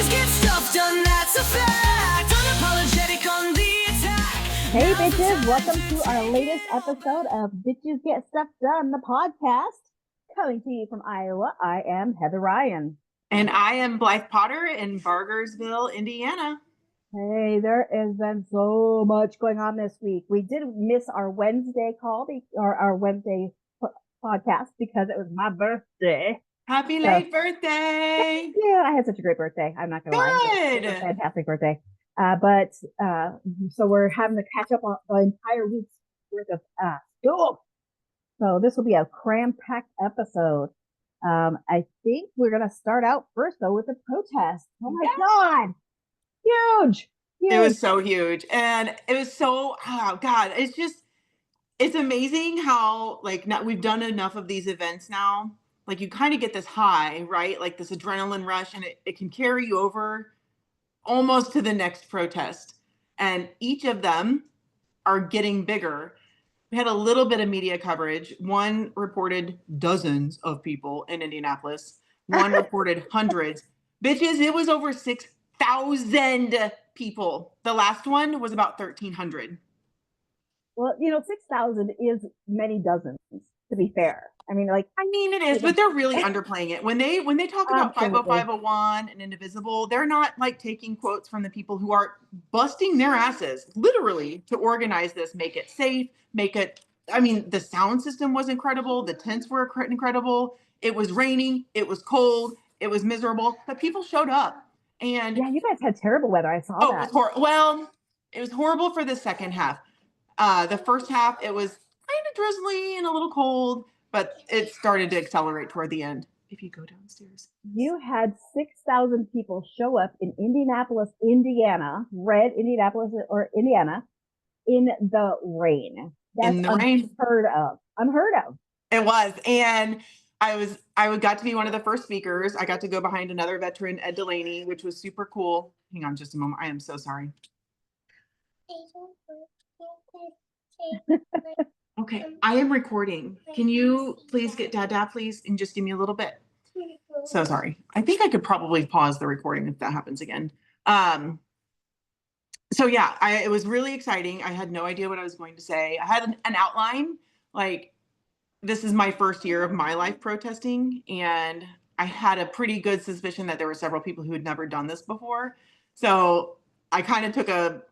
Bitches get stuff done, that's a fact. Unapologetic on the attack. Hey bitches, welcome to our latest episode of Bitches Get Stuff Done, the podcast. Coming to you from Iowa, I am Heather Ryan. And I am Blythe Potter in Bargersville, Indiana. Hey, there has been so much going on this week. We did miss our Wednesday call, or our Wednesday podcast, because it was my birthday. Happy late birthday! Yeah, I had such a great birthday. I'm not going to lie. It was a fantastic birthday. So we're having to catch up on the entire week's worth of school. So this will be a cram-packed episode. I think we're going to start out first, though, with the protest. Oh, my God. Huge. It was so huge. And it was so, oh, God, it's amazing how, we've done enough of these events now. Like, you kind of get this high, right? Like, this adrenaline rush, and it can carry you over almost to the next protest. And each of them are getting bigger. We had a little bit of media coverage. One reported dozens of people in Indianapolis. One reported hundreds. Bitches, it was over 6,000 people. The last one was about 1,300. Well, 6,000 is many dozens, to be fair. It is, but they're really underplaying it. When they talk about 50501 and Indivisible, they're not taking quotes from the people who are busting their asses, literally, to organize this, make it safe, the sound system was incredible. The tents were incredible. It was raining. It was cold. It was miserable, but people showed up. And yeah, you guys had terrible weather. I saw that. It was horrible for the second half. The first half, it was kind of drizzly and a little cold, but it started to accelerate toward the end. If you go downstairs, you had 6,000 people show up in Indianapolis, Indiana, red Indianapolis or Indiana, in the rain. That's unheard of. It was, and I got to be one of the first speakers. I got to go behind another veteran, Ed Delaney, which was super cool. Hang on just a moment. I am so sorry. Okay, I am recording. Can you please get Dada, please, and just give me a little bit? So sorry. I think I could probably pause the recording if that happens again. So yeah, it was really exciting. I had no idea what I was going to say. I had an outline. This is my first year of my life protesting, and I had a pretty good suspicion that there were several people who had never done this before. So I kind of took a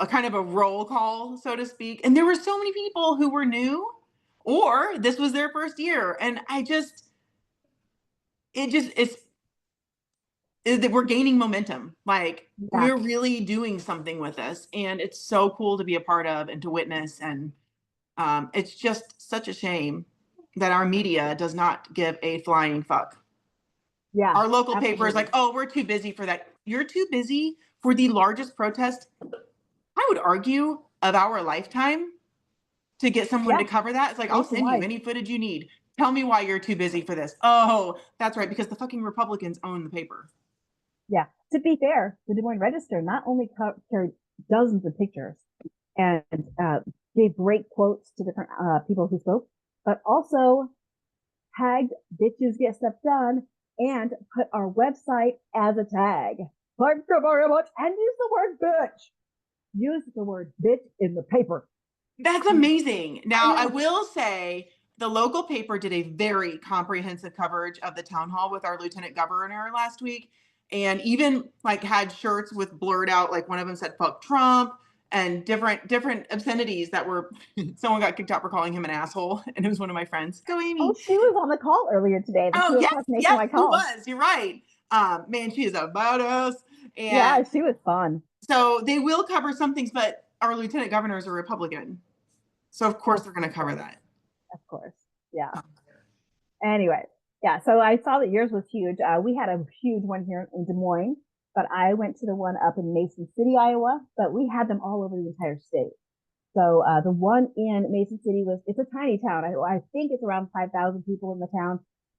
kind of a roll call, so to speak. And there were so many people who were new, or this was their first year. And we're gaining momentum. We're really doing something with this, and it's so cool to be a part of and to witness. And it's just such a shame that our media does not give a flying fuck. Yeah. Our local paper is like, oh, we're too busy for that. You're too busy for the largest protest, I would argue, of our lifetime to get someone to cover that. It's like, I'll send you any footage you need. Tell me why you're too busy for this. Oh, that's right, because the fucking Republicans own the paper. Yeah. To be fair, the Des Moines Register not only carried dozens of pictures and gave great quotes to different people who spoke, but also tagged Bitches Get Stuff Done and put our website as a tag. Thank you very much. And use the word bitch. Use the word bitch in the paper. That's amazing. Now, I will say the local paper did a very comprehensive coverage of the town hall with our lieutenant governor last week. And even had shirts with blurred out, one of them said fuck Trump and different obscenities that were, someone got kicked out for calling him an asshole. And it was one of my friends. Go Amy. Oh, she was on the call earlier today. Yes, she was. You're right. Man, she is a badass. And yeah, she was fun. So they will cover some things, but our lieutenant governor is a Republican. So of course they're going to cover that. Of course. Yeah. Anyway. Yeah. So I saw that yours was huge. We had a huge one here in Des Moines, but I went to the one up in Mason City, Iowa, but we had them all over the entire state. So the one in Mason City it's a tiny town. I think it's around 5,000 people in the town.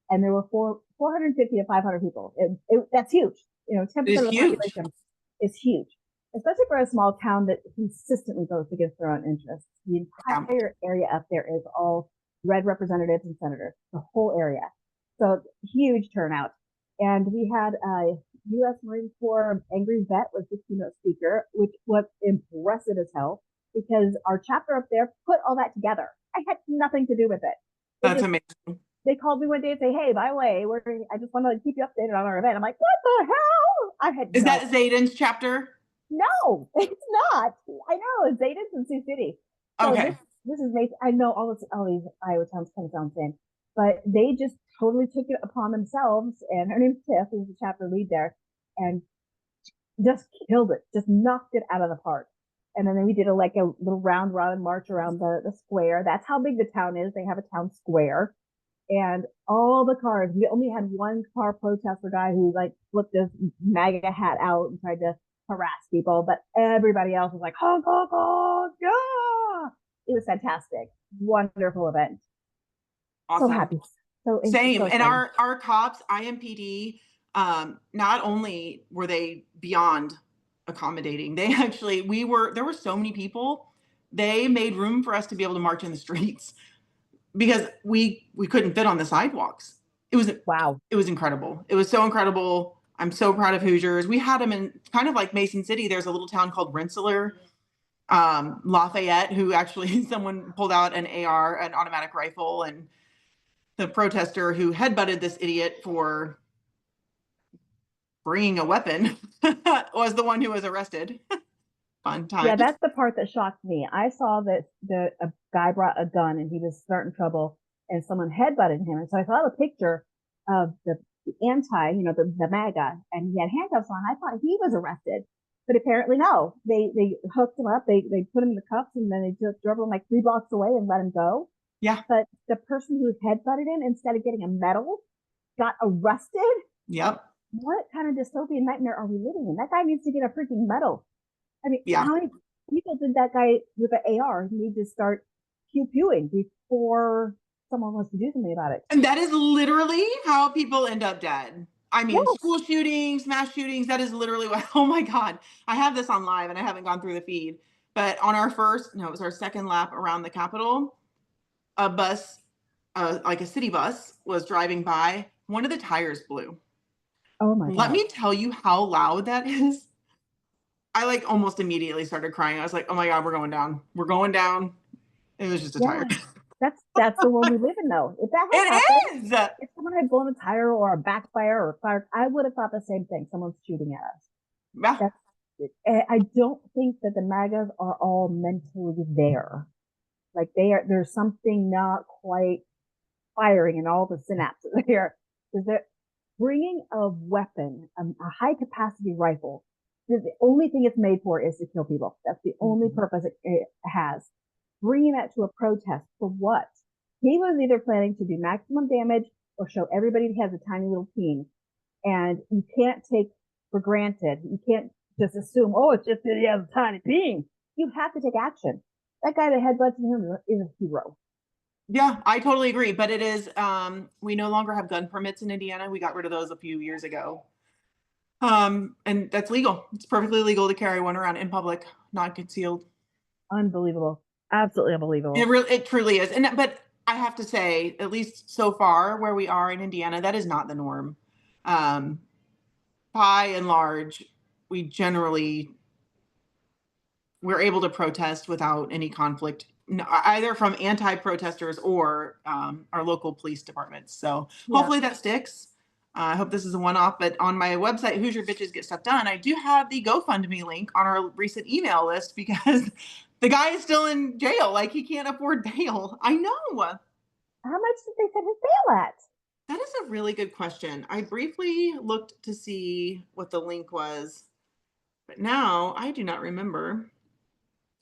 And there were 450 to 500 people. That's huge. 10% of the population is huge, especially for a small town that consistently goes against their own interests. The entire area up there is all red representatives and senators, the whole area. So huge turnout. And we had U.S. Marine Corps Angry Vet was the keynote speaker, which was impressive as hell because our chapter up there put all that together. I had nothing to do with it. They That's just amazing. they called me one day and say, "Hey, by the way, I just want to keep you updated on our event." I'm like, "What the hell?" I had Is no, that Zayden's chapter? no, it's not. I know Zayden's in Sioux City, so Okay. this is amazing. I know all these Iowa towns kind of sound the same, but they just totally took it upon themselves. And her name's Tiff, who's the chapter lead there, and just killed it, just knocked it out of the park. And then we did like a little round robin march around the square. That's how big the town is. They have a town square, and all the cars. We only had one car protester guy who like flipped his MAGA hat out and tried to harass people, but everybody else was like, honk, honk, honk, yeah. It was fantastic. Wonderful event. So Awesome. happy. So, Same. so And excited. our cops, IMPD, not only were they beyond accommodating, they actually, there were so many people, they made room for us to be able to march in the streets because we couldn't fit on the sidewalks. Wow. It was incredible. It was so incredible. I'm so proud of Hoosiers. We had them in kind of like Mason City. There's a little town called Rensselaer, Lafayette, who actually someone pulled out an AR, an automatic rifle, and the protester who headbutted this idiot for bringing a weapon was the one who was arrested. Fun Yeah, times. that's the part that shocked me. I saw that a guy brought a gun and he was starting trouble, and someone headbutted him. And so I saw a picture of the anti, the MAGA, and he had handcuffs on. I thought he was arrested, but apparently no. They hooked him up. They put him in the cuffs, and then they just drove him like 3 blocks away and let him go. Yeah. But the person who headbutted him, instead of getting a medal, got arrested. Yep. What kind of dystopian nightmare are we living in? That guy needs to get a freaking medal. I mean, Yeah. how many people did that guy with an AR need to start pew pewing before someone wants to do something about it? And that is literally how people end up dead. I mean, Yes. school shootings, mass shootings, that is literally what, oh my God. I have this on live and I haven't gone through the feed. But on it was our second lap around the Capitol, a bus, like a city bus, was driving by. One of the tires blew. Oh my Let God. me tell you how loud that is. I like almost immediately started crying. I was like, oh my God, we're going down. We're going down. It was just a tire. Yeah. That's the world we live in though. If that had happened, It is. if someone had blown a tire or a backfire or a fire, I would have thought the same thing. Someone's shooting at us. Yeah. I don't think that the MAGAs are all mentally there. Like there's something not quite firing in all the synapses here. Is that bringing a weapon, a high capacity rifle, the only thing it's made for is to kill people. That's the only purpose it has. Bringing that to a protest for what? He was either planning to do maximum damage or show everybody he has a tiny little team. And you can't take for granted, you can't just assume, oh, it's just that he has a tiny team. You have to take action. That guy that headbutted him is a hero. Yeah, I totally agree. But it is, we no longer have gun permits in Indiana. We got rid of those a few years ago. And that's legal. It's perfectly legal to carry one around in public, not concealed. Unbelievable. Absolutely unbelievable. It truly is. But I have to say, at least so far where we are in Indiana, that is not the norm. Um, by and large, we generally we're able to protest without any conflict, either from anti-protesters or our local police departments. So hopefully that sticks. I hope this is a one-off, but on my website, Hoosier Bitches Get Stuff Done, I do have the GoFundMe link on our recent email list because the guy is still in jail. Like he can't afford bail. I know. How much did they set his bail at? That is a really good question. I briefly looked to see what the link was, but now I do not remember.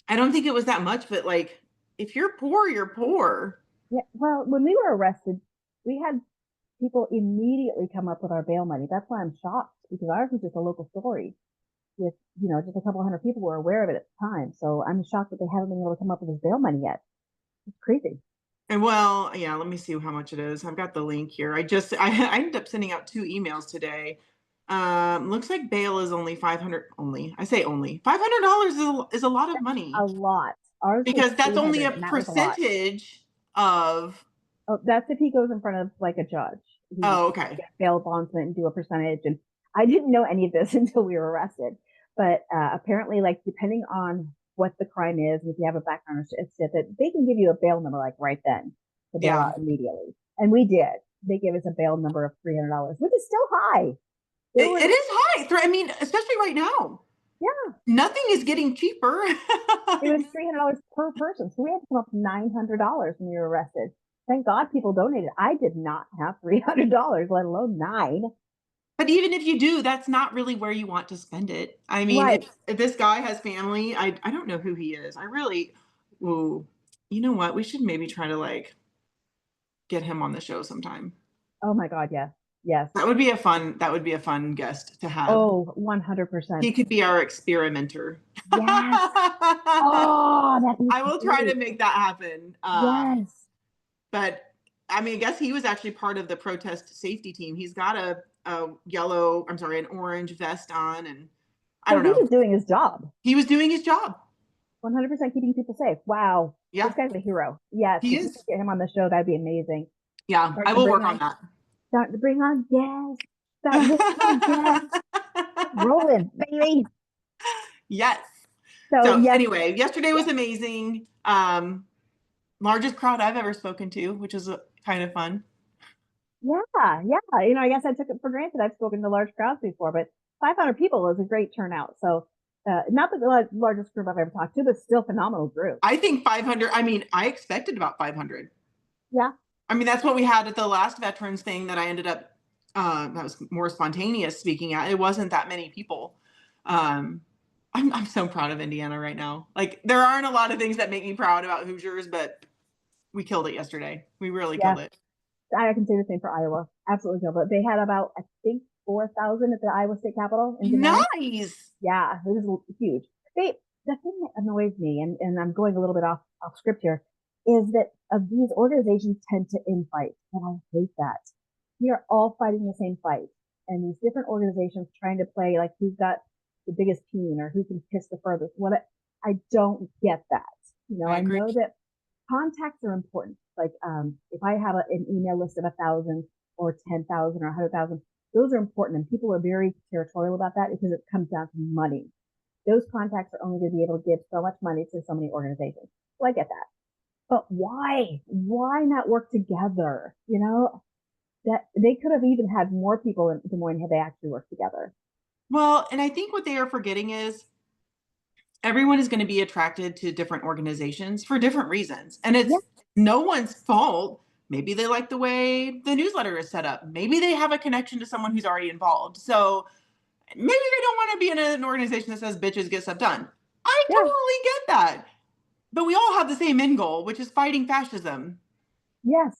I don't think it was that much, but like, if you're poor, you're poor. Yeah. Well, when we were arrested, we had people immediately come up with our bail money. That's why I'm shocked because ours was just a local story with, just a couple hundred people were aware of it at the time. So I'm shocked that they haven't been able to come up with his bail money yet. It's crazy. And well, yeah, let me see how much it is. I've got the link here. I ended up sending out 2 emails today. Looks like bail is only 500 only. I say only. $500 is a lot of money. A lot. Ours Because that's only a and that was a lot. percentage of. Oh, that's if he goes in front of like a judge. Oh, okay. Get bail bondsman and do a percentage. And I didn't know any of this until we were arrested. But apparently, like depending on what the crime is, if you have a background, it's that they can give you a bail number like right then to bail Yeah. out immediately. And we did. They gave us a bail number of $300, which is still high. There It was, is high. I mean, especially right now. yeah, Nothing is getting cheaper. it was $300 per person. So we had to come up with $900 when we were arrested. Thank God people donated. I did not have $300, let alone nine. But even if you do, that's not really where you want to spend it. I mean, Right. if this guy has family, I don't know who he is. I really, ooh, you know what? We should maybe try to like get him on the show sometime. Oh my God, yes. Yes. That would be a fun guest to have. Oh, 100%. He could be our experimenter. Yes. Oh, that'd be I will try to great. make that happen. Yes. But I mean, I guess he was actually part of the protest safety team. He's got an orange vest on, and I So don't he know. was doing his job, He was doing his job. 100% keeping people safe. Wow. This Yeah, guy's a hero. Yes. he If you is. could get him on the show, that'd be amazing. Yeah, I Start to will bring work on on, that. start to bring on guests. Start bringing on guests. Rolling, baby. Yes. So So yes, anyway, yesterday yeah, was amazing. Largest crowd I've ever spoken to, which is kind of fun. yeah, yeah. I guess I took it for granted. I've spoken to large crowds before, but 500 people is a great turnout. So not the largest group I've ever talked to, but still phenomenal group. I think 500. I mean, I expected about 500. Yeah, I mean, that's what we had at the last veterans thing that I ended up. That was more spontaneous speaking at. It wasn't that many people. Um, I'm so proud of Indiana right now. Like, there aren't a lot of things that make me proud about Hoosiers, but we killed it yesterday. We really yeah. killed it. I can say the same for Iowa. Absolutely killed it. They had about, I think, 4,000 at the Iowa State Capitol in Des Moines. Nice. Yeah, it was huge. The thing that annoys me, and I'm going a little bit off script here, is that these organizations tend to infight, and I hate that. We are all fighting the same fight, and these different organizations trying to play like who's got the biggest team or who can kiss the furthest. I don't get that. I I agree. know that contacts are important. Like if I have an email list of 1,000 or 10,000 or 100,000, those are important, and people are very territorial about that because it comes down to money. Those contacts are only going to be able to give so much money to so many organizations. So I get that. But why? Why not work together? That they could have even had more people in Des Moines had they actually worked together. Well, and I think what they are forgetting is everyone is going to be attracted to different organizations for different reasons. And Yeah, it's no one's fault. Maybe they like the way the newsletter is set up. Maybe they have a connection to someone who's already involved. So maybe they don't want to be in an organization that says bitches get stuff done. I yeah, totally get that. But we all have the same end goal, which is fighting fascism. yes,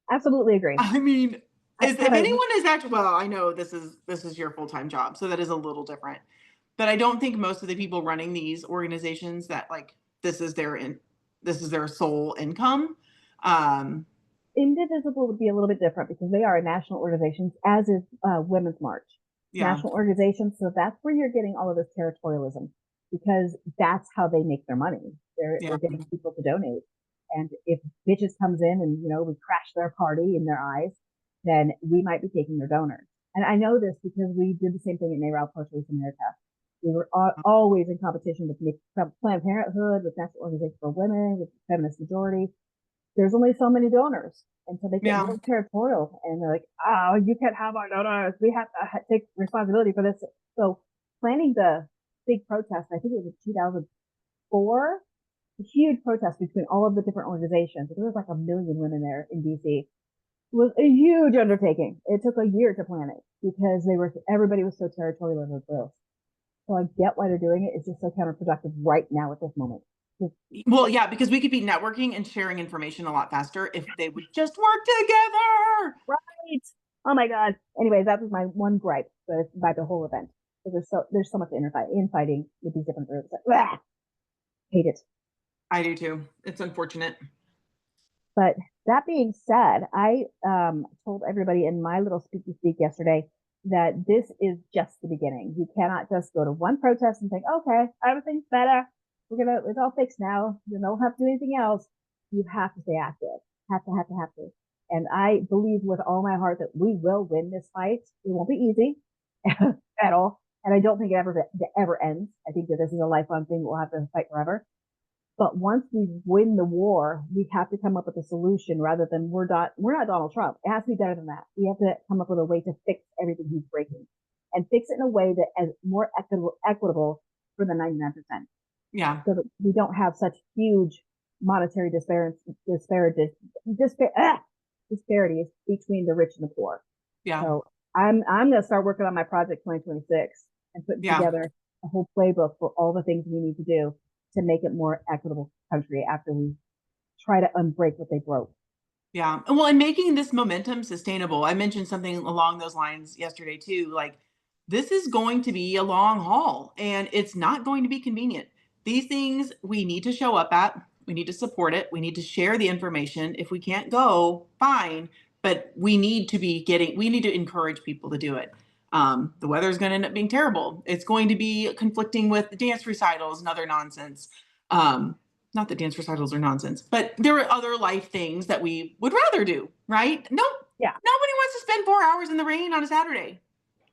absolutely agree. I mean, I if God, I anyone is actually, well, I know this is your full-time job, so that is a little different. But I don't think most of the people running these organizations that like this is their this is their sole income. Um, Indivisible would be a little bit different because they are a national organization, as is Women's March, yeah, national organization. So that's where you're getting all of this territorialism because that's how they make their money. They're yeah, getting people to donate. And if bitches comes in and we crash their party in their eyes, then we might be taking their donors. And I know this because we did the same thing at NARAL Pro Choice America. We were always in competition with Planned Parenthood, with National Organization for Women, with Feminist Majority. There's only so many donors. And so they get yeah. really territorial and they're like, oh, you can't have our donors. We have to take responsibility for this. So planning the big protest, I think it was in 2004, a huge protest between all of the different organizations. There was like 1 million women there in DC. It was a huge undertaking. It took a year to plan it because everybody was so territorial over the girls. So I get why they're doing it. It's just so counterproductive right now at this moment. Well, yeah, because we could be networking and sharing information a lot faster if they would just work together. Right. Oh my God. Anyways, that was my one gripe by the whole event. So there's so much infighting with these different groups. Like, hate it. I do too. It's unfortunate. But that being said, I told everybody in my little speaky speak yesterday that this is just the beginning. You cannot just go to one protest and think, okay, everything's better. It's all fixed now. You don't have to do anything else. You have to stay active. Have to. And I believe with all my heart that we will win this fight. It won't be easy. at all. And I don't think it ever ends. I think that this is a lifelong thing we'll have to fight forever. But once we win the war, we have to come up with a solution rather than we're not Donald Trump. It has to be better than that. We have to come up with a way to fix everything he's breaking and fix it in a way that is more equitable for the 99%. Yeah. So that we don't have such huge monetary disparities between the rich and the poor. Yeah. So I'm going to start working on my project 2026 and putting Yeah. together a whole playbook for all the things we need to do to make it more equitable country after we try to unbreak what they broke. Yeah. Well, and making this momentum sustainable. I mentioned something along those lines yesterday too. Like, this is going to be a long haul and it's not going to be convenient. These things we need to show up at, we need to support it, we need to share the information. If we can't go, fine, but we need to encourage people to do it. The weather's going to end up being terrible. It's going to be conflicting with dance recitals and other nonsense. Not that dance recitals are nonsense, but there are other life things that we would rather do, right? No, Yeah. Nobody wants to spend 4 hours in the rain on a Saturday,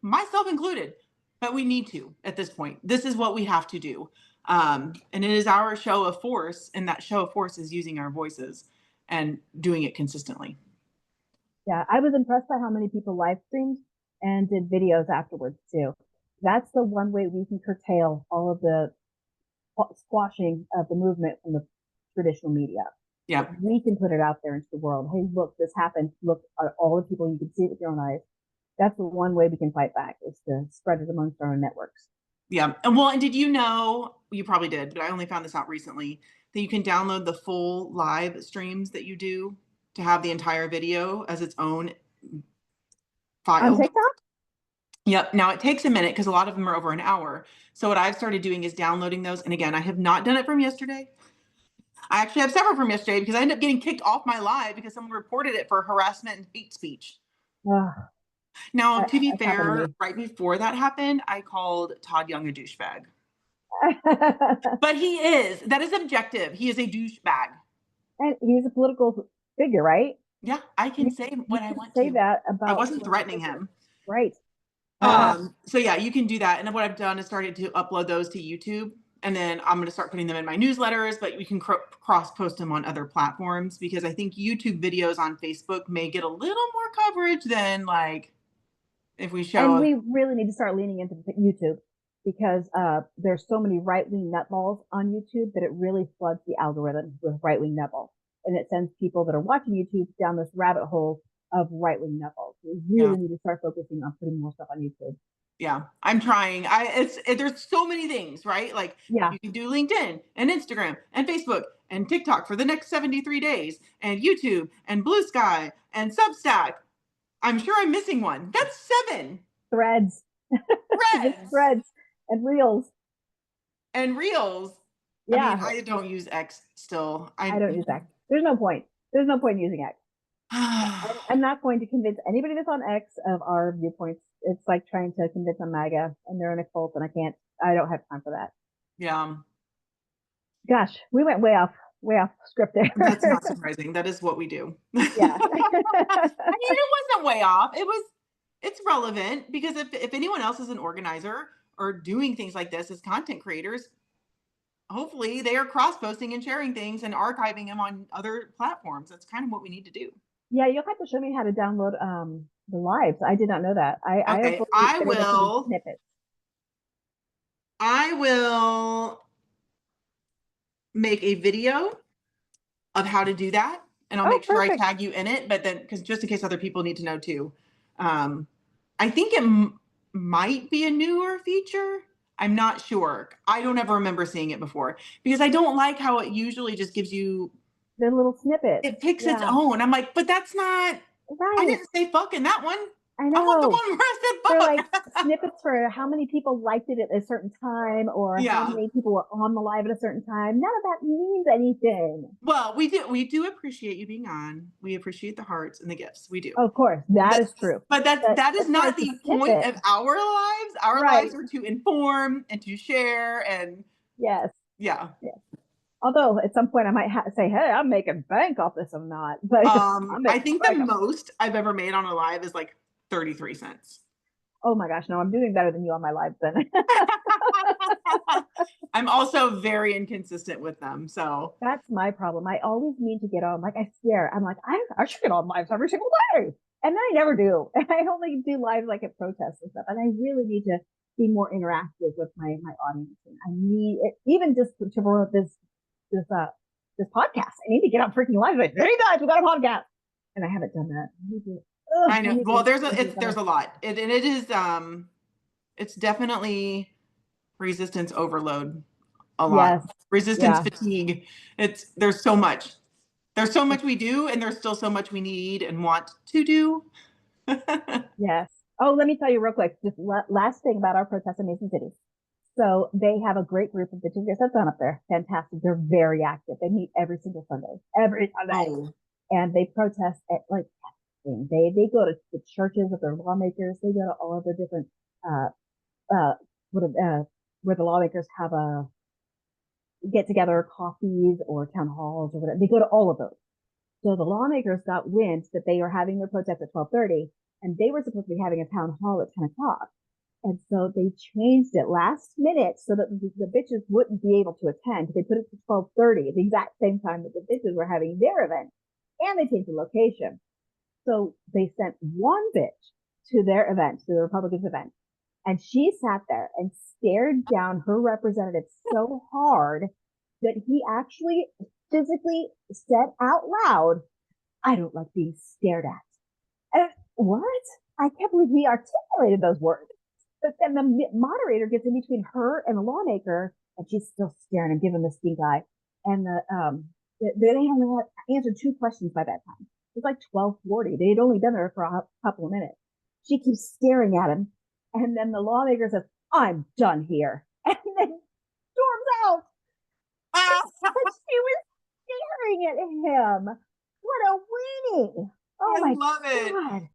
myself included, but we need to at this point. This is what we have to do. And it is our show of force, and that show of force is using our voices and doing it consistently. Yeah, I was impressed by how many people live streamed and did videos afterwards too. That's the one way we can curtail all of the squashing of the movement from the traditional media. Yeah. We can put it out there into the world. Hey, look, this happened. Look at all the people, you can see it with your own eyes. That's the one way we can fight back, is to spread it amongst our own networks. Yeah. And did you know, you probably did, but I only found this out recently, that you can download the full live streams that you do to have the entire video as its own file. On TikTok? Yep. Now it takes a minute because a lot of them are over an hour. So what I've started doing is downloading those. And again, I have not done it from yesterday. I actually have several from yesterday because I ended up getting kicked off my live because someone reported it for harassment and hate speech. Now, to be fair, right before that happened, I called Todd Young a douchebag. But that is objective. He is a douchebag. And he's a political figure, right? Yeah, I can say what I want to. Say that about. I wasn't threatening him. Right. So yeah, you can do that. And what I've done is started to upload those to YouTube. And then I'm going to start putting them in my newsletters, but we can cross post them on other platforms because I think YouTube videos on Facebook may get a little more coverage than like if we show. And we really need to start leaning into YouTube because there's so many right-wing nutballs on YouTube that it really floods the algorithm with right-wing nutballs. And it sends people that are watching YouTube down this rabbit hole of right-wing nutballs. We really need to start focusing on putting more stuff on YouTube. Yeah, I'm trying. There's so many things, right? Like you can do LinkedIn and Instagram and Facebook and TikTok for the next 73 days and YouTube and Blue Sky and Substack. I'm sure I'm missing one. That's 7. Threads. Threads and Reels. Yeah. I mean, I don't use X still. I don't use X. There's no point. There's no point in using X. I'm not going to convince anybody that's on X of our viewpoints. It's like trying to convince a MAGA and they're in a cult and I don't have time for that. Yeah. Gosh, we went way off script there. That's not surprising. That is what we do. Yeah. I mean, it wasn't way off. It's relevant because if anyone else is an organizer or doing things like this as content creators, hopefully they are cross-posting and sharing things and archiving them on other platforms. That's kind of what we need to do. Yeah, you'll have to show me how to download the lives. I did not know that. I will. Snippets. I will make a video of how to do that, and I'll make sure I tag you in it. But then, because just in case other people need to know too, I think it might be a newer feature. I'm not sure. I don't ever remember seeing it before because I don't like how it usually just gives you the little snippet. It picks its own. I'm like, but that's not right. I didn't say fuck in that one. I know. I want the one where I said fuck. They're like snippets for how many people liked it at a certain time or how many people were on the live at a certain time. None of that means anything. Well, we do appreciate you being on. We appreciate the hearts and the gifts. We do. Of course. That is true. But that is not the point of our lives. Our lives are to inform and to share and yes. Yeah. Yes. Although at some point I might say, hey, I'm making bank off this. I'm not. But I think the most I've ever made on a live is like 33 cents. Oh my gosh, no, I'm doing better than you on my lives then. I'm also very inconsistent with them. So That's my problem. I always need to get on. Like I swear, I'm like, I should get on lives every single day. And then I never do. And I only do live like at protests and stuff. And I really need to be more interactive with my audience. And I need it, even just to promote this this podcast. I need to get on freaking live. Like, hey guys, we got a podcast. And I haven't done that. I know. Well, there's better. a lot. And it is it's definitely resistance overload a lot. Yes. Resistance Yeah. fatigue. It's there's so much. There's so much we do and there's still so much we need and want to do. Yes. Oh, let me tell you real quick. Just last thing about our protest in Mason City. So they have a great group of bitches. Yes, that's on up there. Fantastic. They're very active. They meet every Sunday, Oh, and they protest at like everything. They go to the churches of their lawmakers. They go to all of the different uh what where the lawmakers have a get together coffees or town halls or whatever. They go to all of those. So the lawmakers got wind that they are having their protest at 12:30, and they were supposed to be having a town hall at 10 o'clock. And so they changed it last minute so that the bitches wouldn't be able to attend. They put it to 12:30 at the exact same time that the bitches were having their event. And they changed the location. So they sent one bitch to their event, to the Republicans' event. And she sat there and stared down her representative so hard that he actually physically said out loud, I don't like being stared at. And what? I can't believe we articulated those words. But then the moderator gets in between her and the lawmaker, and she's still staring and giving the stink eye. And they only had answered two questions by that time. It was like 12:40. They had only been there for a couple of minutes. She keeps staring at him, and then the lawmaker says, "I'm done here," and then storms out. But she was staring at him. What a weenie! Oh I my love it. god!